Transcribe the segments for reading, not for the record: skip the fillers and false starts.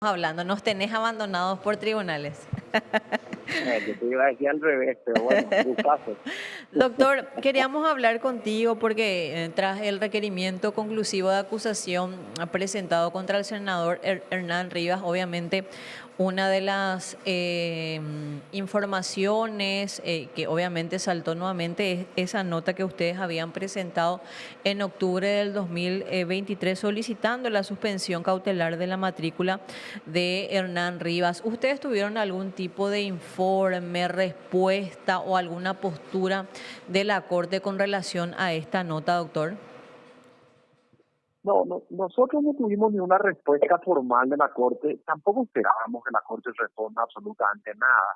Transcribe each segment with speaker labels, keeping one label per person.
Speaker 1: Hablando, nos tenés abandonados por tribunales.
Speaker 2: Yo te iba a decir al revés, pero bueno, gustazo.
Speaker 1: Doctor, queríamos hablar contigo porque tras el requerimiento conclusivo de acusación presentado contra el senador Hernán Rivas, obviamente una de las informaciones que obviamente saltó nuevamente es esa nota que ustedes habían presentado en octubre del 2023 solicitando la suspensión cautelar de la matrícula de Hernán Rivas. ¿Ustedes tuvieron algún tipo de informe, respuesta o alguna postura de la Corte con relación a esta nota, doctor?
Speaker 2: No, no, nosotros no tuvimos ni una respuesta formal de la Corte, tampoco esperábamos que la Corte responda absolutamente nada,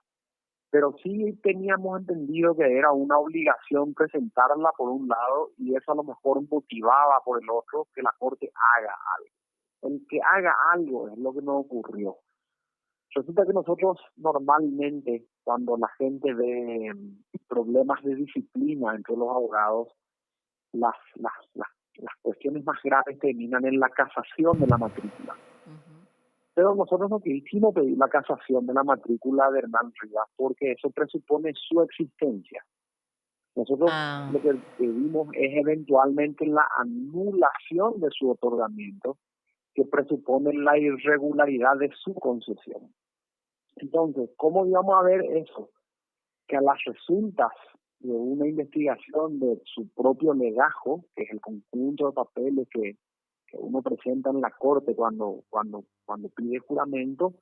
Speaker 2: pero sí teníamos entendido que era una obligación presentarla por un lado y eso a lo mejor motivaba por el otro que la Corte haga algo. El que haga algo es lo que no ocurrió. Resulta que nosotros normalmente, cuando la gente ve problemas de disciplina entre los abogados, las cuestiones más graves terminan en la casación de la matrícula. Pero nosotros no quisimos pedir la casación de la matrícula de Hernán Rivas porque eso presupone su existencia. Nosotros
Speaker 1: Ah,
Speaker 2: lo que pedimos es eventualmente la anulación de su otorgamiento, que presupone la irregularidad de su concesión. Entonces, ¿cómo íbamos a ver eso? Que a las resultas de una investigación de su propio legajo, que es el conjunto de papeles que uno presenta en la corte cuando pide juramento,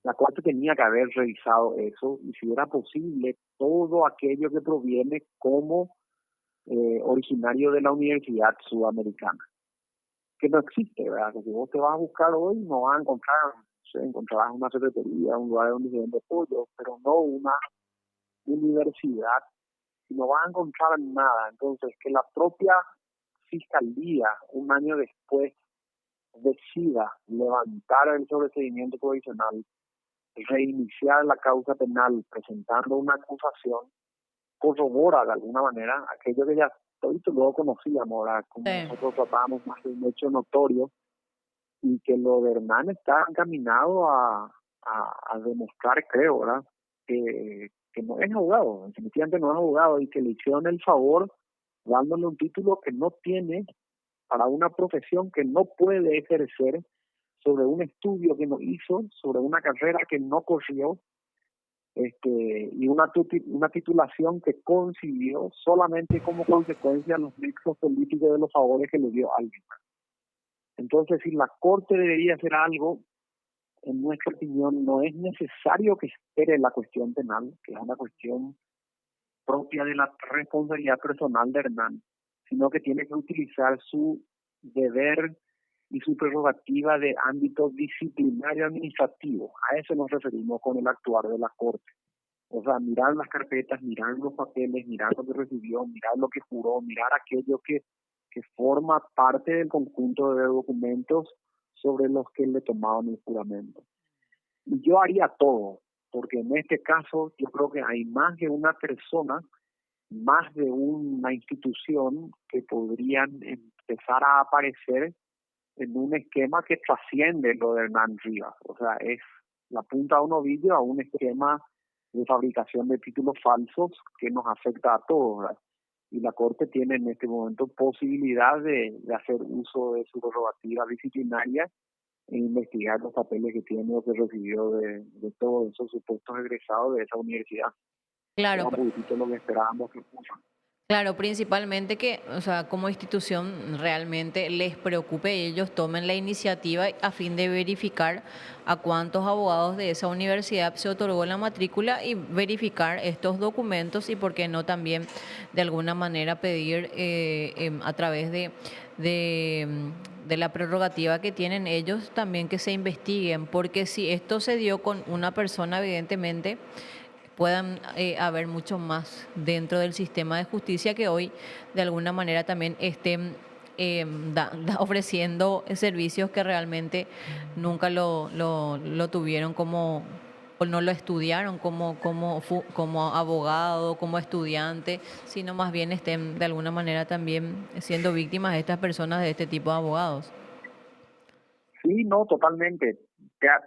Speaker 2: la corte tenía que haber revisado eso y si era posible todo aquello que proviene como originario de la Universidad Sudamericana, que no existe, ¿verdad? Que si vos te vas a buscar hoy no vas a encontrar, no sé, encontrarás una secretaría, un lugar donde se vende pollo, pero no una universidad, y no vas a encontrar nada. Entonces, que la propia fiscalía, un año después, decida levantar el sobreseimiento provisional, reiniciar la causa penal presentando una acusación, corrobora de alguna manera aquello que ya todos luego conocíamos, ahora como
Speaker 1: sí.
Speaker 2: nosotros tratábamos más de un hecho notorio, y que lo de Hernán está encaminado a demostrar, creo, ¿verdad? Que no es abogado, definitivamente no es abogado y que le hicieron el favor dándole un título que no tiene para una profesión que no puede ejercer, sobre un estudio que no hizo, sobre una carrera que no corrió, y una titulación que consiguió solamente como consecuencia de los nexos políticos de los favores que le dio alguien. Entonces, si la Corte debería hacer algo, en nuestra opinión, no es necesario que espere la cuestión penal, que es una cuestión propia de la responsabilidad personal de Hernán, sino que tiene que utilizar su deber y su prerrogativa de ámbito disciplinario administrativo. A eso nos referimos con el actuar de la Corte. O sea, mirar las carpetas, mirar los papeles, mirar lo que recibió, mirar lo que juró, mirar aquello que forma parte del conjunto de documentos sobre los que le tomaban el juramento. Y yo haría todo, porque en este caso yo creo que hay más de una persona, más de una institución que podrían empezar a aparecer en un esquema que trasciende lo de Hernán Rivas. O sea, es la punta de un ovillo a un esquema de fabricación de títulos falsos que nos afecta a todos, ¿verdad? Y la Corte tiene en este momento posibilidad de hacer uso de su prerrogativa disciplinaria e investigar los papeles que tiene o que recibió de todos esos supuestos egresados de esa universidad.
Speaker 1: Claro,
Speaker 2: Era un poquitito lo que esperábamos que ocurra.
Speaker 1: claro, principalmente que, o sea, como institución realmente les preocupe y ellos tomen la iniciativa a fin de verificar a cuántos abogados de esa universidad se otorgó la matrícula y verificar estos documentos y por qué no también de alguna manera pedir a través de la prerrogativa que tienen ellos también que se investiguen, porque si esto se dio con una persona, evidentemente puedan haber mucho más dentro del sistema de justicia que hoy de alguna manera también estén ofreciendo servicios que realmente nunca lo tuvieron como o no lo estudiaron como abogado, como estudiante, sino más bien estén de alguna manera también siendo víctimas de estas personas de este tipo de abogados.
Speaker 2: Sí, no, totalmente.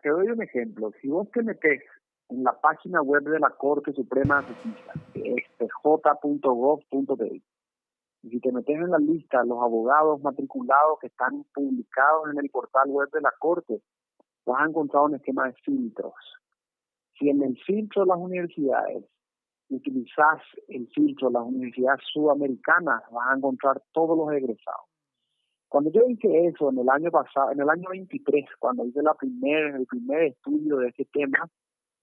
Speaker 2: te doy un ejemplo. Si vos te metes en la página web de la Corte Suprema de Justicia, que es pj.gov.bi, y si te metes en la lista de los abogados matriculados que están publicados en el portal web de la Corte, vas a encontrar un esquema de filtros. Si en el filtro de las universidades utilizas el filtro de las universidades sudamericanas, vas a encontrar todos los egresados. Cuando yo hice eso en el año pasado, en el año 23, cuando hice el primer estudio de este tema,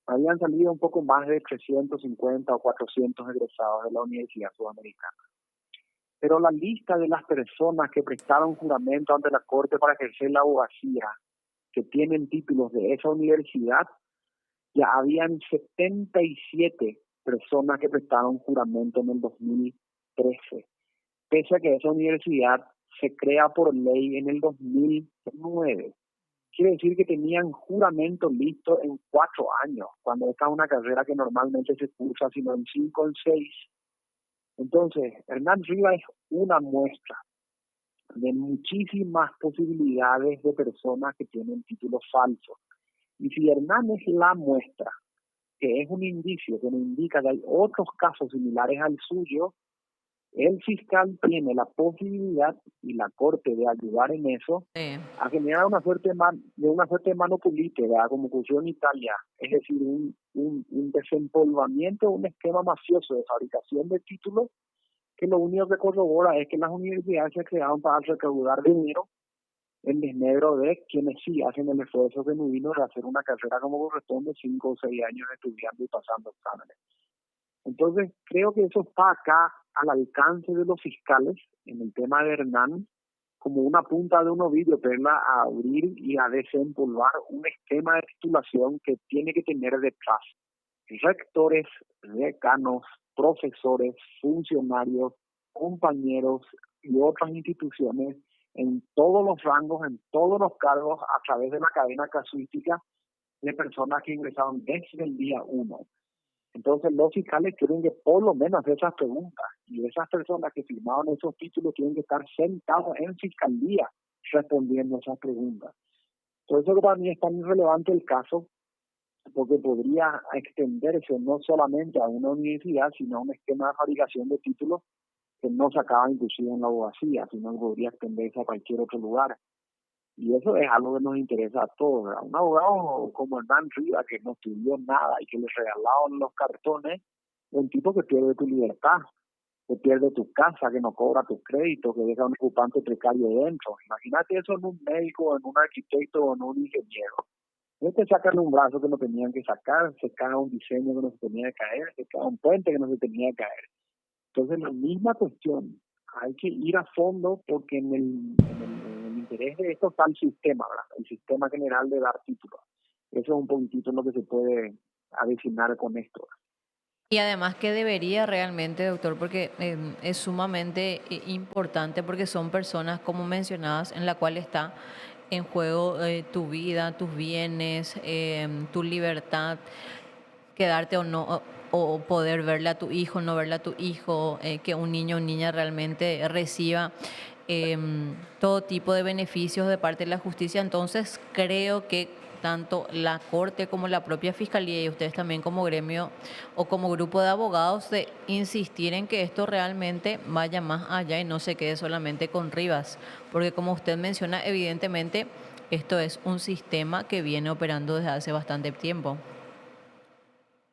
Speaker 2: habían salido un poco más de 350 o 400 egresados de la Universidad Sudamericana. Pero la lista de las personas que prestaron juramento ante la Corte para ejercer la abogacía, que tienen títulos de esa universidad, ya habían 77 personas que prestaron juramento en el 2013, pese a que esa universidad se crea por ley en el 2009. Quiere decir que tenían juramento listo en 4 años, cuando esta es una carrera que normalmente se cursa sino en 5 o en 6. Entonces, Hernán Rivas es una muestra de muchísimas posibilidades de personas que tienen títulos falsos. Y si Hernán es la muestra, que es un indicio que nos indica que hay otros casos similares al suyo, el fiscal tiene la posibilidad y la Corte de ayudar en eso
Speaker 1: Sí.
Speaker 2: a generar una suerte de mano pulite, ¿verdad? Como ocurrió en Italia, es decir, un desempolvamiento, un esquema mafioso de fabricación de títulos que lo único que corrobora es que las universidades se crearon para recaudar dinero en desmedro de quienes sí hacen el esfuerzo genuino de hacer una carrera como corresponde, 5 o 6 años estudiando y pasando exámenes. Entonces, creo que eso está acá al alcance de los fiscales en el tema de Hernán, como una punta de un ovillo, verla a abrir y a desempolvar un esquema de titulación que tiene que tener detrás rectores, decanos, profesores, funcionarios, compañeros y otras instituciones en todos los rangos, en todos los cargos, a través de la cadena casuística de personas que ingresaron desde el día 1. Entonces los fiscales tienen que por lo menos hacer esas preguntas, y esas personas que firmaron esos títulos tienen que estar sentados en fiscalía respondiendo esas preguntas. Por eso para mí es tan irrelevante el caso, porque podría extenderse no solamente a una universidad, sino a un esquema de fabricación de títulos que no se acaba inclusive en la abogacía, sino que podría extenderse a cualquier otro lugar. Y eso es algo que nos interesa a todos, ¿verdad? Un abogado como Hernán Rivas, que no estudió nada y que le regalaron los cartones, es un tipo que pierde tu libertad, que pierde tu casa, que no cobra tu crédito, que deja un ocupante precario dentro. Imagínate eso en un médico, en un arquitecto o en un ingeniero. Te sacan un brazo que no tenían que sacar, se cae un diseño que no se tenía que caer, se cae un puente que no se tenía que caer. Entonces, la misma cuestión, hay que ir a fondo porque en el interés de esto está el sistema, ¿verdad? El sistema general de dar títulos. Eso es un poquitito en lo que se puede avecinar con esto.
Speaker 1: Y además que debería realmente, doctor, porque es sumamente importante porque son personas, como mencionabas, en la cual está en juego tu vida, tus bienes, tu libertad, quedarte o no, o poder verle a tu hijo, no verle a tu hijo, que un niño o niña realmente reciba todo tipo de beneficios de parte de la justicia. Entonces creo que tanto la Corte como la propia Fiscalía y ustedes también como gremio o como grupo de abogados de insistir en que esto realmente vaya más allá y no se quede solamente con Rivas, porque como usted menciona, evidentemente esto es un sistema que viene operando desde hace bastante tiempo.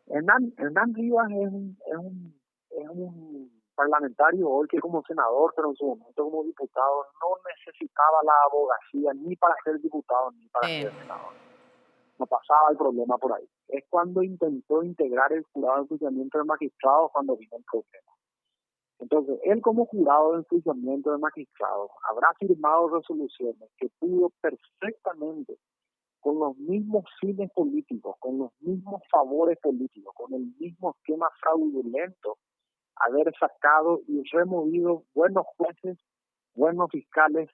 Speaker 2: Hernán Rivas es un parlamentario hoy que como senador, pero en su momento como diputado no necesitaba la abogacía ni para ser diputado ni para
Speaker 1: Eh,
Speaker 2: ser senador. No pasaba el problema por ahí. Es cuando intentó integrar el jurado de enjuiciamiento de magistrados cuando vino el problema. Entonces, él como jurado de enjuiciamiento de magistrados habrá firmado resoluciones que pudo perfectamente, con los mismos fines políticos, con los mismos favores políticos, con el mismo esquema fraudulento, haber sacado y removido buenos jueces, buenos fiscales,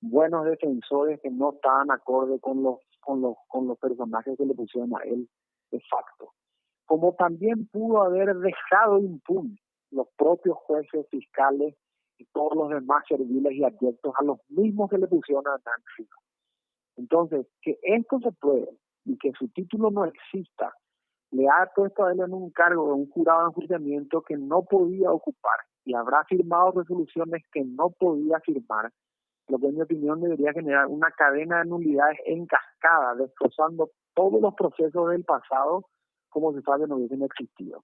Speaker 2: buenos defensores que no estaban acorde con los personajes que le pusieron a él de facto. Como también pudo haber dejado impune los propios jueces, fiscales y todos los demás serviles y adyectos a los mismos que le pusieron a Hernán Rivas. Entonces, que esto se pruebe, y que su título no exista, le ha puesto a él en un cargo de un jurado de enjuiciamiento que no podía ocupar y habrá firmado resoluciones que no podía firmar, lo que en mi opinión debería generar una cadena de nulidades en cascada, destrozando todos los procesos del pasado como si fuera que no hubiesen existido.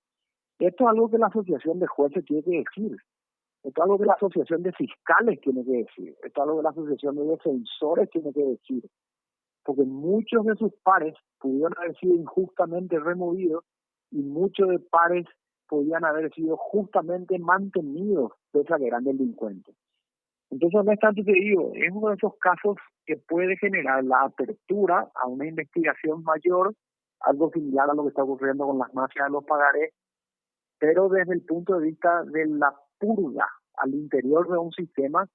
Speaker 2: Esto es algo que la Asociación de Jueces tiene que decir. Esto es algo que la Asociación de Fiscales tiene que decir. Esto es algo que la Asociación de Defensores tiene que decir. Porque muchos de sus pares pudieron haber sido injustamente removidos y muchos de pares podían haber sido justamente mantenidos pese a que eran delincuentes. Entonces, honestamente te digo, es uno de esos casos que puede generar la apertura a una investigación mayor, algo similar a lo que está ocurriendo con las mafias de los pagarés, pero desde el punto de vista de la purga al interior de un sistema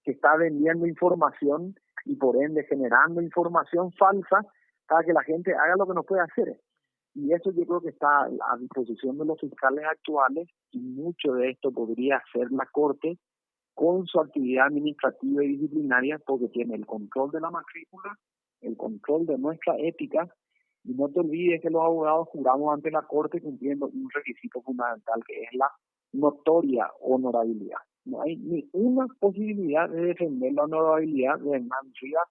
Speaker 2: que está vendiendo información y por ende generando información falsa para que la gente haga lo que no puede hacer. Y eso yo creo que está a disposición de los fiscales actuales y mucho de esto podría hacer la Corte con su actividad administrativa y disciplinaria porque tiene el control de la matrícula, el control de nuestra ética y no te olvides que los abogados juramos ante la Corte cumpliendo un requisito fundamental que es la notoria honorabilidad. No hay ni una posibilidad de defender la honorabilidad de Hernán Rivas,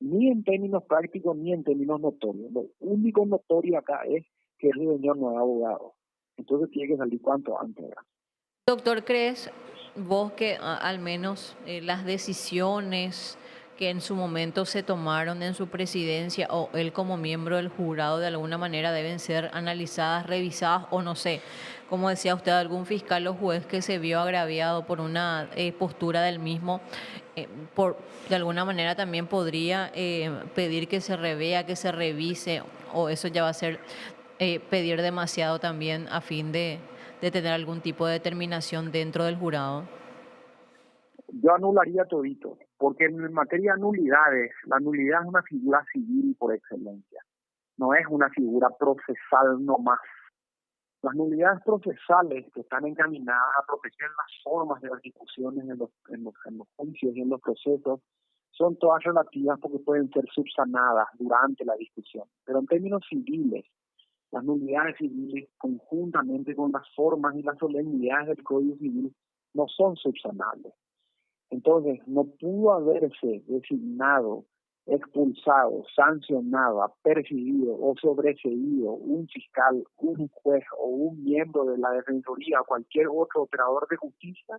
Speaker 2: ni en términos prácticos ni en términos notorios. Lo único notorio acá es que ese señor no es abogado. Entonces tiene que salir cuanto antes.
Speaker 1: Doctor, ¿crees vos que al menos las decisiones que en su momento se tomaron en su presidencia o él como miembro del jurado de alguna manera deben ser analizadas, revisadas o no sé, como decía usted, algún fiscal o juez que se vio agraviado por una postura del mismo, por, de alguna manera también podría pedir que se revea, que se revise o eso ya va a ser pedir demasiado también a fin de tener algún tipo de determinación dentro del jurado?
Speaker 2: Yo anularía todito, porque en materia de nulidades, la nulidad es una figura civil por excelencia, no es una figura procesal nomás. Las nulidades procesales que están encaminadas a proteger las formas de las discusiones en los juicios y en los procesos son todas relativas porque pueden ser subsanadas durante la discusión. Pero en términos civiles, las nulidades civiles, conjuntamente con las formas y las solemnidades del Código Civil, no son subsanables. Entonces, no pudo haberse designado, expulsado, sancionado, apercibido o sobreseído un fiscal, un juez o un miembro de la Defensoría o cualquier otro operador de justicia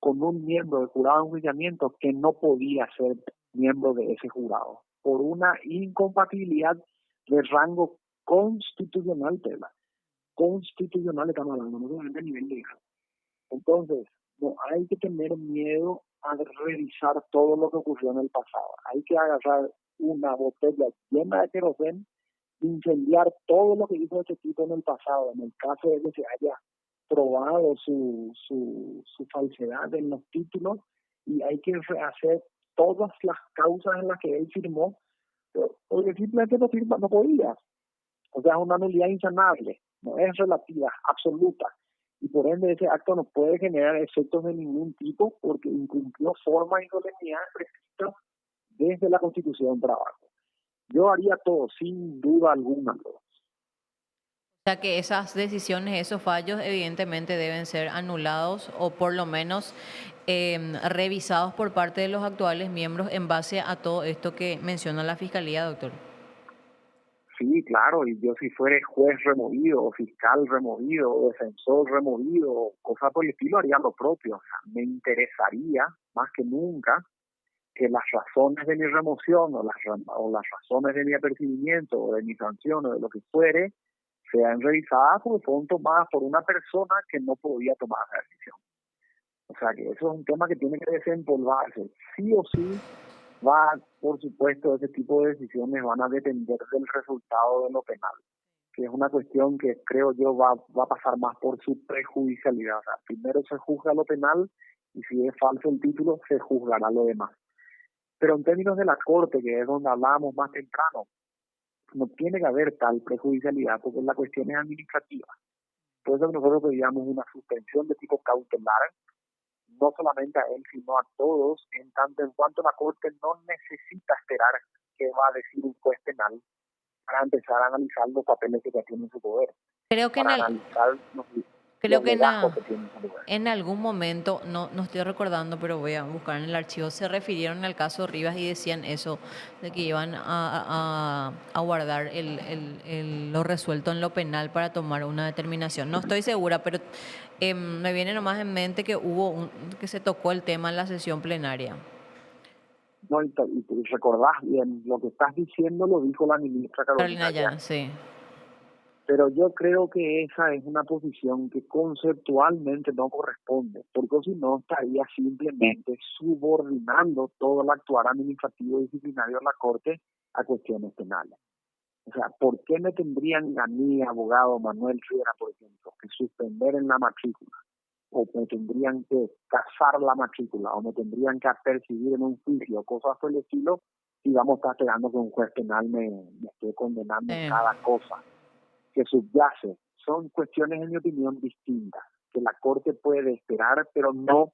Speaker 2: con un miembro del jurado de enjuiciamiento que no podía ser miembro de ese jurado por una incompatibilidad de rango constitucional, constitucional estamos hablando, no solamente a nivel legal. Entonces, no hay que tener miedo a revisar todo lo que ocurrió en el pasado. Hay que agarrar una botella llena de queroseno, incendiar todo lo que hizo este tipo en el pasado, en el caso de que se haya probado su falsedad en los títulos, y hay que rehacer todas las causas en las que él firmó, porque simplemente no podía. O sea, es una nulidad insanable, no es relativa, absoluta. Y por ende ese acto no puede generar efectos de ningún tipo porque incumplió formas y solemnidades prescritas desde la Constitución para abajo. Yo haría todo, sin duda alguna.
Speaker 1: O sea que esas decisiones, esos fallos, evidentemente deben ser anulados o por lo menos revisados por parte de los actuales miembros en base a todo esto que menciona la Fiscalía, doctor.
Speaker 2: Sí, claro, y yo si fuera juez removido, o fiscal removido, o defensor removido, o cosas por el estilo, haría lo propio. O sea, me interesaría más que nunca que las razones de mi remoción o las razones de mi apercibimiento o de mi sanción o de lo que fuere sean revisadas porque fueron tomadas por una persona que no podía tomar la decisión. O sea que eso es un tema que tiene que desempolvarse. Sí o sí por supuesto, ese tipo de decisiones van a depender del resultado de lo penal, que es una cuestión que creo yo va a pasar más por su prejudicialidad. O sea, primero se juzga lo penal y si es falso el título, se juzgará lo demás. Pero en términos de la Corte, que es donde hablábamos más temprano, no tiene que haber tal prejudicialidad porque la cuestión es administrativa. Por eso nosotros pedíamos una suspensión de tipo cautelar, no solamente a él, sino a todos, en tanto en cuanto la Corte no necesita esperar qué va a decir un juez penal, para empezar a analizar los papeles que ya tiene en su poder,
Speaker 1: Creo que en
Speaker 2: para
Speaker 1: el,
Speaker 2: analizar
Speaker 1: creo
Speaker 2: los
Speaker 1: que
Speaker 2: legajos que tiene en su poder.
Speaker 1: en algún momento, no estoy recordando, pero voy a buscar en el archivo, se refirieron al caso Rivas y decían eso, de que iban a guardar lo resuelto en lo penal para tomar una determinación. No estoy segura, pero me viene nomás en mente que que se tocó el tema en la sesión plenaria.
Speaker 2: No, y recordás bien, lo que estás diciendo lo dijo la ministra
Speaker 1: Carolina
Speaker 2: Carolina
Speaker 1: Llanos,
Speaker 2: Yáñez.
Speaker 1: sí.
Speaker 2: Pero yo creo que esa es una posición que conceptualmente no corresponde, porque si no estaría simplemente subordinando todo el actuar administrativo y disciplinario de la Corte a cuestiones penales. O sea, ¿por qué me tendrían a mí, abogado Manuel Riera, por ejemplo, que suspender en la matrícula? O me tendrían que casar la matrícula, o me tendrían que apercibir en un juicio, cosas por el estilo, y vamos a estar esperando que un juez penal me esté condenando en cada cosa que subyace. Son cuestiones, en mi opinión, distintas, que la Corte puede esperar, pero no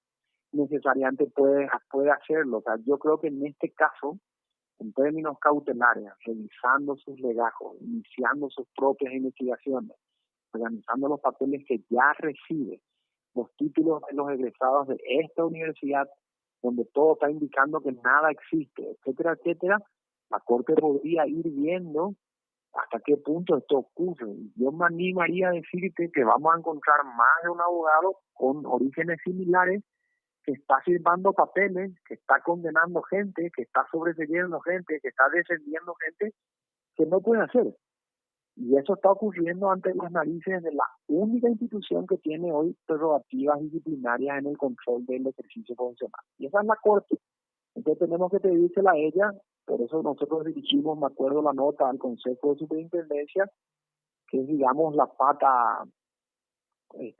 Speaker 2: necesariamente puede hacerlo. O sea, yo creo que en este caso, en términos cautelares, revisando sus legajos, iniciando sus propias investigaciones, organizando los papeles que ya recibe, los títulos de los egresados de esta universidad, donde todo está indicando que nada existe, etcétera, etcétera, la Corte podría ir viendo hasta qué punto esto ocurre. Yo me animaría a decirte que vamos a encontrar más de un abogado con orígenes similares que está firmando papeles, que está condenando gente, que está sobreseyendo gente, que está defendiendo gente que no puede hacer. Y eso está ocurriendo ante las narices de la única institución que tiene hoy prerrogativas disciplinarias en el control del ejercicio funcional. Y esa es la Corte. Entonces tenemos que pedírsela a ella. Por eso nosotros dirigimos, me acuerdo, la nota al Consejo de Superintendencia, que es, digamos, la pata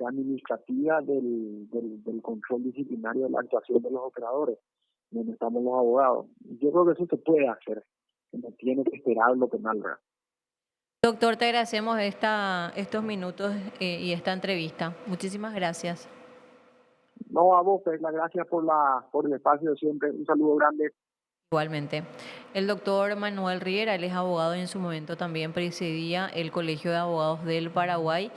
Speaker 2: administrativa del control disciplinario de la actuación de los operadores, donde estamos los abogados. Yo creo que eso se puede hacer, que no tiene que esperar lo penal, ¿verdad?
Speaker 1: Doctor, te agradecemos estos minutos y esta entrevista. Muchísimas gracias.
Speaker 2: No, a vos, pues, las gracias por el espacio de siempre. Un saludo grande.
Speaker 1: Igualmente. El doctor Manuel Riera, él es abogado y en su momento también presidía el Colegio de Abogados del Paraguay.